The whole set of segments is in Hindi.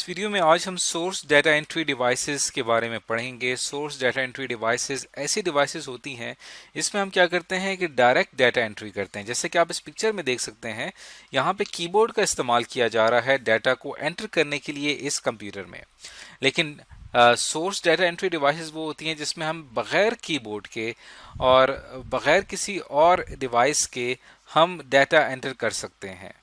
वीडियो में आज हम सोर्स डाटा एंट्री डिवाइसेस के बारे में पढ़ेंगे। सोर्स डाटा एंट्री डिवाइसेस ऐसी डिवाइसेस होती हैं इसमें हम क्या करते हैं कि डायरेक्ट डाटा एंट्री करते हैं। जैसे कि आप इस पिक्चर में देख सकते हैं, यहाँ पे कीबोर्ड का इस्तेमाल किया जा रहा है डाटा को एंटर करने के लिए इस कंप्यूटर में। लेकिन सोर्स डाटा एंट्री डिवाइसेस वो होती हैं जिसमें हम बगैर कीबोर्ड के और बगैर किसी और डिवाइस के हम डाटा एंटर कर सकते हैं।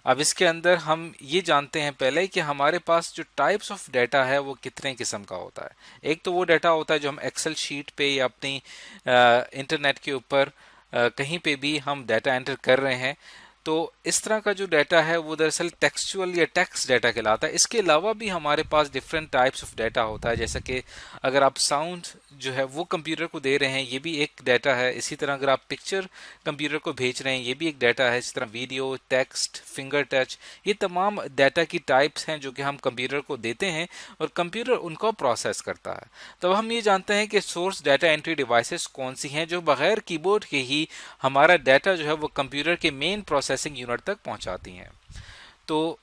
अब इसके अंदर हम ये जानते हैं पहले कि हमारे पास जो टाइप्स ऑफ डाटा है वो कितने किस्म का होता है। एक तो वो डाटा होता है जो हम एक्सेल शीट पे या अपनी इंटरनेट के ऊपर कहीं पे भी हम डाटा एंटर कर रहे हैं, तो इस तरह का जो डाटा है वो दरअसल टेक्सचुअल या टेक्स्ट डाटा कहलाता है। इसके अलावा भी हमारे पास डिफरेंट टाइप्स ऑफ डाटा होता है, जैसे कि अगर आप साउंड जो है वो कंप्यूटर को दे रहे हैं, ये भी एक डाटा है। इसी तरह अगर आप पिक्चर कंप्यूटर को भेज रहे हैं, ये भी एक डाटा है। इसी तरह वीडियो, टेक्स्ट, फिंगर टच, ये तमाम डाटा की टाइप्स हैं जो कि हम कंप्यूटर को देते हैं और कंप्यूटर उनको प्रोसेस करता है। तो अब हम ये जानते हैं कि सोर्स डाटा एंट्री डिवाइसेस कौन सी हैं जो बगैर कीबोर्ड के ही हमारा डाटा जो है वो कंप्यूटर के मेन प्रोसेसिंग यूनिट तक पहुंचाती हैं। तो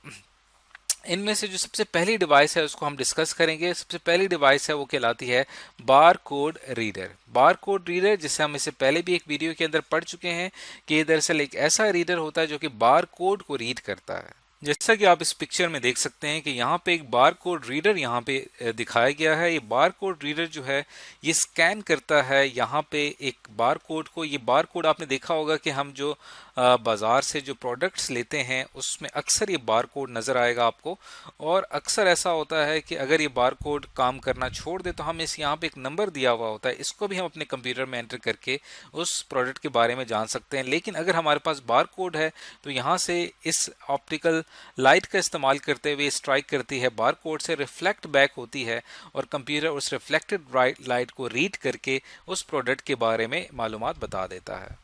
इनमें से जो सबसे पहली डिवाइस है उसको हम डिस्कस करेंगे। सबसे पहली डिवाइस है वो कहलाती है bar code reader. Bar code reader, जिसे हम इससे पहले भी एक वीडियो के अंदर पढ़ चुके हैं कि ये दरअसल एक ऐसा रीडर होता है जो कि बार कोड को रीड करता है। जैसा कि आप इस पिक्चर में देख सकते हैं कि यहाँ पे एक बार कोड रीडर यहाँ पे दिखाया गया है। ये बार कोड रीडर जो है ये स्कैन करता है यहाँ पे एक बार कोड को। ये बार कोड आपने देखा होगा कि हम जो बाज़ार से जो प्रोडक्ट्स लेते हैं उसमें अक्सर ये बार कोड नज़र आएगा आपको। और अक्सर ऐसा होता है कि अगर ये बार कोड काम करना छोड़ दे तो हम इस यहाँ पे एक नंबर दिया हुआ होता है, इसको भी हम अपने कंप्यूटर में एंटर करके उस प्रोडक्ट के बारे में जान सकते हैं। लेकिन अगर हमारे पास बार कोड है तो यहाँ से इस ऑप्टिकल लाइट का इस्तेमाल करते हुए स्ट्राइक करती है, बार कोड से रिफ्लेक्ट बैक होती है और कंप्यूटर उस रिफ्लेक्टेड लाइट को रीड करके उस प्रोडक्ट के बारे में मालूमात बता देता है।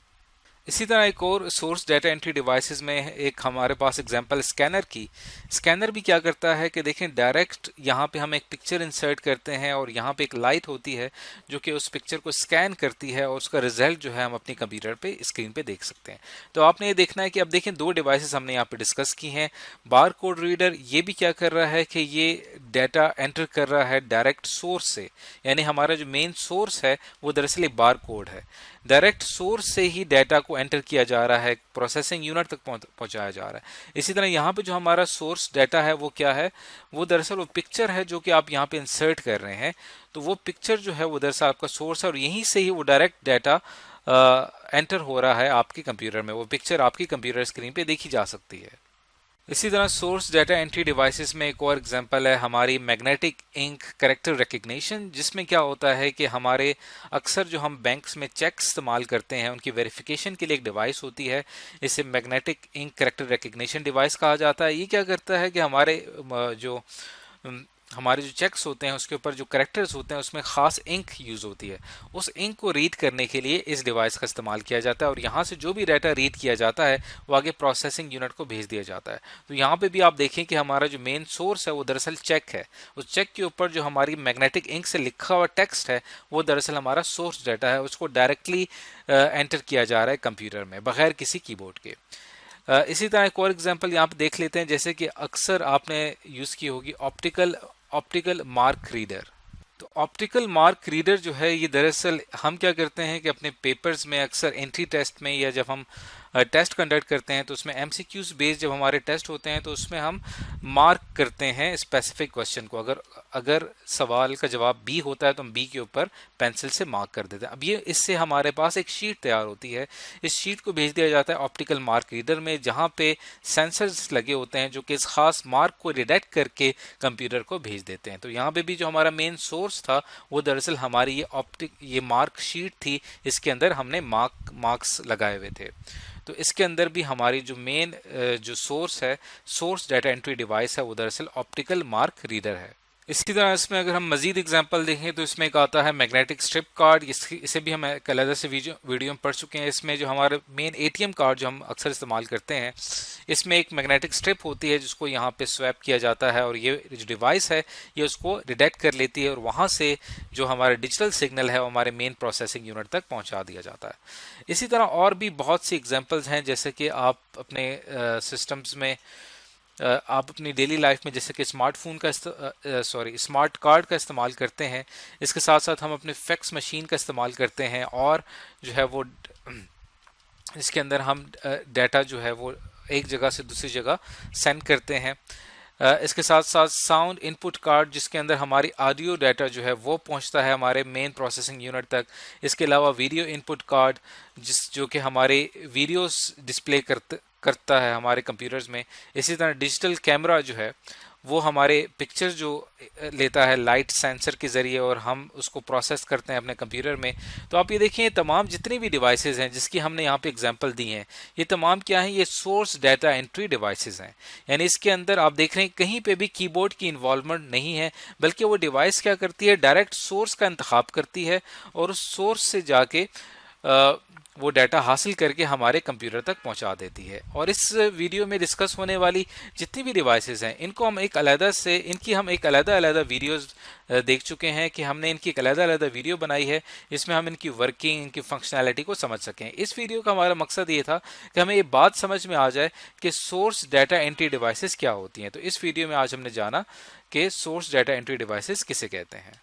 इसी तरह एक और सोर्स डाटा एंट्री डिवाइसेस में एक हमारे पास एग्जांपल स्कैनर की। स्कैनर भी क्या करता है कि देखें, डायरेक्ट यहाँ पे हम एक पिक्चर इंसर्ट करते हैं और यहाँ पे एक लाइट होती है जो कि उस पिक्चर को स्कैन करती है और उसका रिजल्ट जो है हम अपनी कंप्यूटर पे स्क्रीन पे देख सकते हैं। तो आपने ये देखना है कि अब देखें दो डिवाइसेस हमने यहाँ पे डिस्कस की हैं। बार कोड रीडर ये भी क्या कर रहा है कि ये डाटा एंटर कर रहा है डायरेक्ट सोर्स से, यानी हमारा जो मेन सोर्स है वो दरअसल एक बार कोड है। डायरेक्ट सोर्स से ही डाटा को एंटर किया जा रहा है, प्रोसेसिंग यूनिट तक पहुंचाया जा रहा है। इसी तरह यहाँ पे जो हमारा सोर्स डाटा है वो क्या है, वो दरअसल वो पिक्चर है जो कि आप यहाँ पे इंसर्ट कर रहे हैं। तो वो पिक्चर जो है वो दरअसल आपका सोर्स है और यहीं से ही वो डायरेक्ट डाटा एंटर हो रहा है आपके कंप्यूटर में। वो पिक्चर आपकी कंप्यूटर स्क्रीन पे देखी जा सकती है। इसी तरह सोर्स डाटा एंट्री डिवाइसेस में एक और एग्जांपल है हमारी मैग्नेटिक इंक कैरेक्टर रिकग्निशन, जिसमें क्या होता है कि हमारे अक्सर जो हम बैंक्स में चेक इस्तेमाल करते हैं उनकी वेरिफिकेशन के लिए एक डिवाइस होती है, इसे magnetic ink character recognition device कहा जाता है। ये क्या करता है कि हमारे जो चेक्स होते हैं उसके ऊपर जो करेक्टर्स होते हैं उसमें ख़ास इंक यूज़ होती है। उस इंक को रीड करने के लिए इस डिवाइस का इस्तेमाल किया जाता है और यहाँ से जो भी डाटा रीड किया जाता है वो आगे प्रोसेसिंग यूनिट को भेज दिया जाता है। तो यहाँ पे भी आप देखें कि हमारा जो मेन सोर्स है वो दरअसल चेक है। उस चेक के ऊपर जो हमारी मैग्नेटिक इंक से लिखा हुआ टेक्स्ट है वो दरअसल हमारा सोर्स डाटा है, उसको डायरेक्टली एंटर किया जा रहा है कंप्यूटर में बगैर किसी कीबोर्ड के। इसी तरह एक और एग्जांपल यहाँ पे देख लेते हैं, जैसे कि अक्सर आपने यूज़ की होगी ऑप्टिकल मार्क रीडर। तो ऑप्टिकल मार्क रीडर जो है ये दरअसल हम क्या करते हैं कि अपने पेपर्स में अक्सर एंट्री टेस्ट में या जब हम टेस्ट कंडक्ट करते हैं तो उसमें एमसीक्यूज बेस्ड जब हमारे टेस्ट होते हैं तो उसमें हम मार्क करते हैं स्पेसिफिक क्वेश्चन को। अगर सवाल का जवाब बी होता है तो हम बी के ऊपर पेंसिल से मार्क कर देते हैं। अब ये इससे हमारे पास एक शीट तैयार होती है, इस शीट को भेज दिया जाता है ऑप्टिकल मार्क रीडर में, जहाँ पे सेंसर्स लगे होते हैं जो कि इस खास मार्क को डिटेक्ट करके कंप्यूटर को भेज देते हैं। तो यहाँ पे भी जो हमारा मेन सोर्स था वो दरअसल हमारी ये मार्क शीट थी, इसके अंदर हमने मार्क्स लगाए हुए थे। तो इसके अंदर भी हमारी जो मेन जो सोर्स है, सोर्स डाटा एंट्री डिवाइस है, वो दरअसल ऑप्टिकल मार्क रीडर है। इसी तरह इसमें अगर हम मजीद एग्जांपल देखें तो इसमें एक आता है मैग्नेटिक स्ट्रिप कार्ड। इसे भी हम अलग से वीडियो में पढ़ चुके हैं। इसमें जो हमारे मेन एटीएम कार्ड जो हम अक्सर इस्तेमाल करते हैं, इसमें एक मैग्नेटिक स्ट्रिप होती है जिसको यहाँ पे स्वैप किया जाता है और ये जो डिवाइस है ये उसको डिटेक्ट कर लेती है और वहाँ से जो हमारा डिजिटल सिग्नल है वो हमारे मेन प्रोसेसिंग यूनिट तक पहुँचा दिया जाता है। इसी तरह और भी बहुत सी एग्जाम्पल्स हैं, जैसे कि आप अपने सिस्टम्स में आप अपनी डेली लाइफ में जैसे कि स्मार्टफोन का स्मार्ट कार्ड का इस्तेमाल करते हैं, इसके साथ साथ हम अपने फैक्स मशीन का इस्तेमाल करते हैं और जो है वो इसके अंदर हम डाटा जो है वो एक जगह से दूसरी जगह सेंड करते हैं। इसके साथ साथ साउंड इनपुट कार्ड जिसके अंदर हमारी ऑडियो डाटा जो है वो पहुंचता है हमारे मेन प्रोसेसिंग यूनिट तक। इसके अलावा वीडियो इनपुट कार्ड जो कि हमारे वीडियोस डिस्प्ले करता है हमारे कंप्यूटर्स में। इसी तरह डिजिटल कैमरा जो है वो हमारे पिक्चर जो लेता है लाइट सेंसर के ज़रिए और हम उसको प्रोसेस करते हैं अपने कंप्यूटर में। तो आप ये देखिए तमाम जितनी भी डिवाइसेस हैं जिसकी हमने यहाँ पे एग्जांपल दी हैं, ये तमाम क्या हैं, ये सोर्स डाटा एंट्री डिवाइसेस हैं। यानी इसके अंदर आप देख रहे हैं कहीं पे भी कीबोर्ड की इन्वॉल्वमेंट नहीं है, बल्कि वो डिवाइस क्या करती है, डायरेक्ट सोर्स का इंतखाब करती है और उस सोर्स से जाके वो डाटा हासिल करके हमारे कंप्यूटर तक पहुंचा देती है। और इस वीडियो में डिस्कस होने वाली जितनी भी डिवाइसेस हैं इनको हम एक अलग वीडियोस देख चुके हैं कि हमने इनकी एक अलग वीडियो बनाई है, इसमें हम इनकी वर्किंग, इनकी फंक्शनैलिटी को समझ सकें। इस वीडियो का हमारा मकसद ये था कि हमें ये बात समझ में आ जाए कि सोर्स डाटा एंट्री डिवाइसेस क्या होती हैं। तो इस वीडियो में आज हमने जाना कि सोर्स डाटा एंट्री डिवाइसेस किसे कहते हैं।